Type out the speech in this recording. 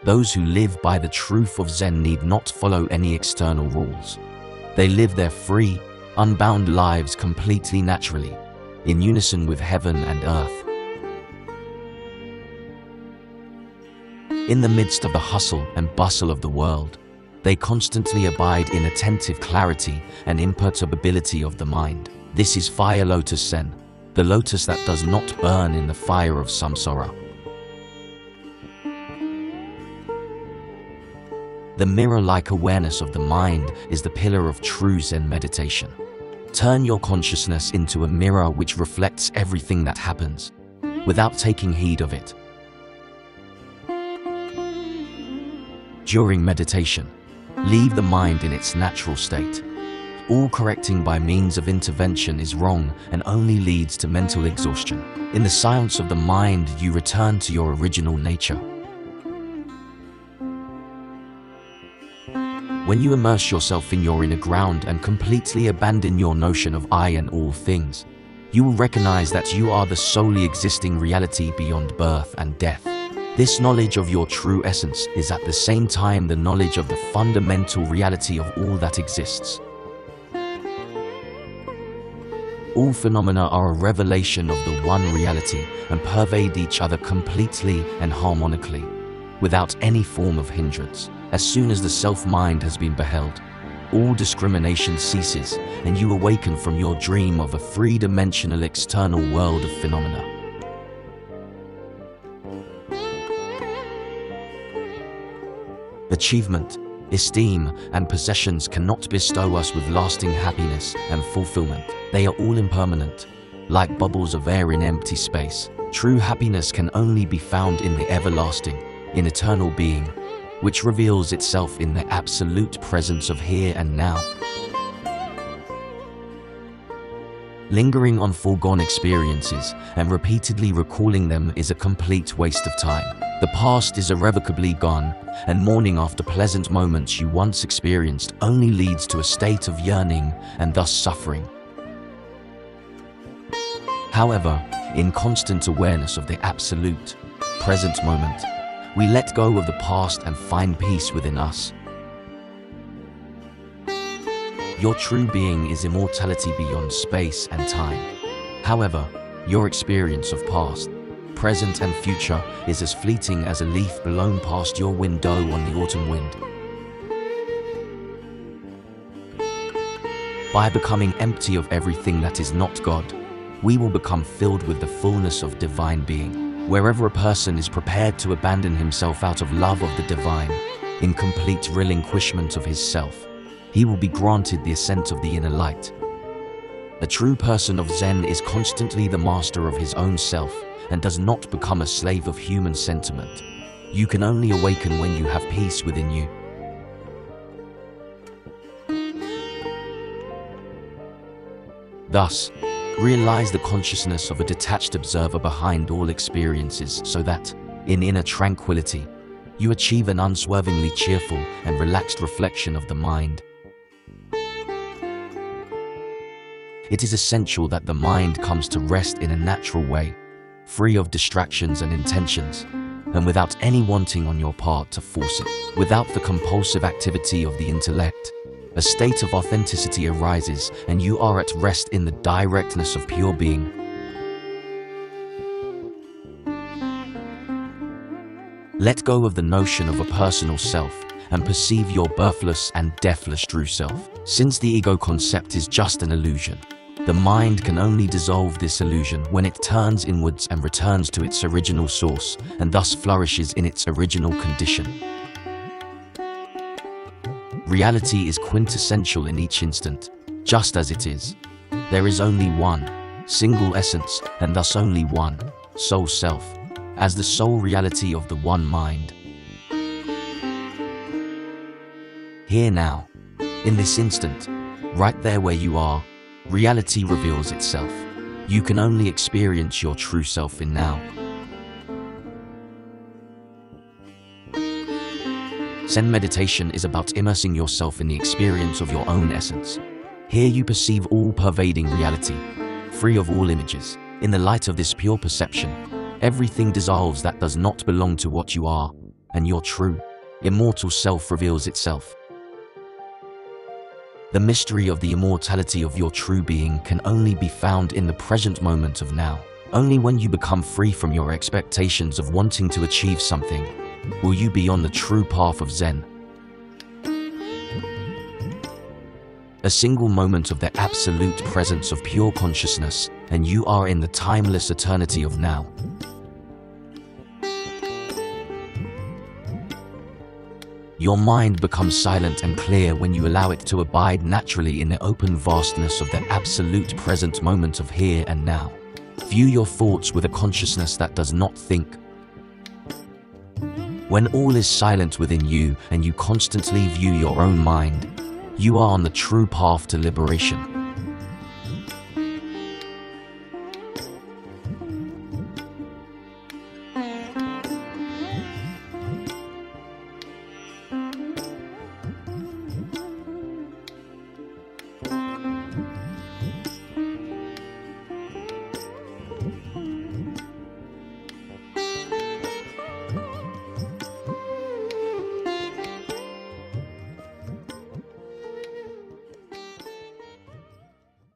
Those who live by the truth of Zen need not follow any external rules. They live their free, unbound lives completely naturally, in unison with heaven and earth. In the midst of the hustle and bustle of the world, they constantly abide in attentive clarity and imperturbability of the mind. This is Fire Lotus Zen, the lotus that does not burn in the fire of samsara. The mirror-like awareness of the mind is the pillar of true Zen meditation. Turn your consciousness into a mirror which reflects everything that happens, without taking heed of it. During meditation, leave the mind in its natural state. All correcting by means of intervention is wrong and only leads to mental exhaustion. In the silence of the mind, you return to your original nature. When you immerse yourself in your inner ground and completely abandon your notion of I and all things, you will recognize that you are the solely existing reality beyond birth and death. This knowledge of your true essence is at the same time the knowledge of the fundamental reality of all that exists. All phenomena are a revelation of the one reality and pervade each other completely and harmonically, without any form of hindrance. As soon as the self-mind has been beheld, all discrimination ceases and you awaken from your dream of a three-dimensional external world of phenomena. Achievement, esteem, and possessions cannot bestow us with lasting happiness and fulfillment. They are all impermanent, like bubbles of air in empty space. True happiness can only be found in the everlasting, in eternal being, which reveals itself in the absolute presence of here and now. Lingering on foregone experiences and repeatedly recalling them is a complete waste of time. The past is irrevocably gone, and mourning after pleasant moments you once experienced only leads to a state of yearning and thus suffering. However, in constant awareness of the absolute, present moment, we let go of the past and find peace within us. Your true being is immortality beyond space and time. However, your experience of past, present and future is as fleeting as a leaf blown past your window on the autumn wind. By becoming empty of everything that is not God, we will become filled with the fullness of divine being. Wherever a person is prepared to abandon himself out of love of the divine, in complete relinquishment of his self, he will be granted the ascent of the inner light. A true person of Zen is constantly the master of his own self and does not become a slave of human sentiment. You can only awaken when you have peace within you. Thus, realize the consciousness of a detached observer behind all experiences so that, in inner tranquility, you achieve an unswervingly cheerful and relaxed reflection of the mind. It is essential that the mind comes to rest in a natural way, free of distractions and intentions, and without any wanting on your part to force it. Without the compulsive activity of the intellect, a state of authenticity arises and you are at rest in the directness of pure being. Let go of the notion of a personal self and perceive your birthless and deathless true self. Since the ego concept is just an illusion, the mind can only dissolve this illusion when it turns inwards and returns to its original source and thus flourishes in its original condition. Reality is quintessential in each instant, just as it is. There is only one, single essence, and thus only one, soul self, as the sole reality of the one mind. Here now, in this instant, right there where you are, reality reveals itself. You can only experience your true self in now. Zen meditation is about immersing yourself in the experience of your own essence. Here you perceive all-pervading reality, free of all images. In the light of this pure perception, everything dissolves that does not belong to what you are, and your true, immortal self reveals itself. The mystery of the immortality of your true being can only be found in the present moment of now. Only when you become free from your expectations of wanting to achieve something will you be on the true path of Zen. A single moment of the absolute presence of pure consciousness, and you are in the timeless eternity of now. Your mind becomes silent and clear when you allow it to abide naturally in the open vastness of the absolute present moment of here and now. View your thoughts with a consciousness that does not think. When all is silent within you and you constantly view your own mind, you are on the true path to liberation.